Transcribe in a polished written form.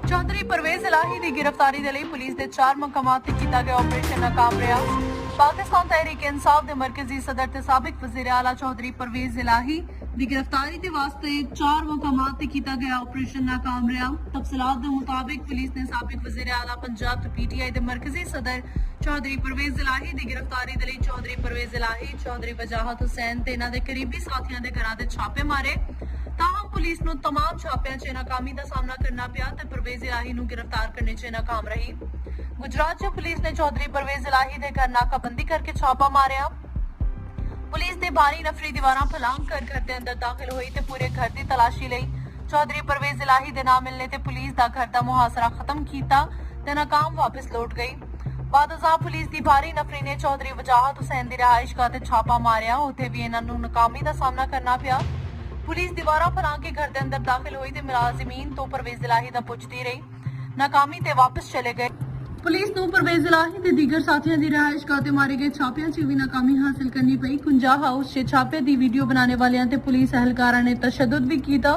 चौधरी परवेज इलाही की गिरफ्तारी के लिए पुलिस के 4 मकामात ते किया गया ऑपरेशन नाकाम रहा। पाकिस्तान तहरीक इंसाफ के मरकजी सदर ते साबिक वज़ीर आला चौधरी परवेज इलाही की गिरफ्तारी के वास्ते 4 मकामात ते किया गया ऑपरेशन नाकाम रहा। तफसीलात के मुताबिक पुलिस ने साबिक वज़ीर आला पंजाब ते PTI के मरकजी सदर चौधरी परवेज इलाही की गिरफ्तारी के लिए चौधरी परवेज इलाही, चौधरी वजाहत हुसैन ते इन्हां दे करीबी साथियों के घरां ते छापे मारे। ताहम पुलिस नूं तमाम छापियां च नाकामी का सामना करना पिया ते परवेज इलाही नूं गिरफ्तार करने च नाकाम रही। गुजरात च पुलिस ने चौधरी परवेज इलाही के घर नाकाबंदी करके छापा मारिया। पुलिस ने भारी नफरी दीवारां फलांग कर घर के अंदर दाखिल हुई ते पूरे घर की तलाशी लई। चौधरी परवेज इलाही के ना मिलने ते पुलिस का घर का मुहासरा खत्म किया ते नाकाम वापस लौट गई। बादशाह पुलिस की भारी नफरी ने चौधरी वजाहत हुसैन की रिहाइश गाह ते छापा मारिया। उत्थे भी इन्हां नूं नाकामी का सामना करना पिया। पुलिस दीवारां फलांग के घर के अंदर दाखिल हुई ते मुलाजिमीन तो परवेज इलाही दा पुछदी रही। नाकामी ते वापस चले गए। पुलिस नूं परवेज इलाही ते दीगर साथियों की रिहाइश गाह ते मारे गए छापियां च भी नाकामी हासिल करनी पई। कुंजा हाउस च छापे की वीडियो बनाने वालियां ते पुलिस एहलकारां ने तशद्दुद भी कीता।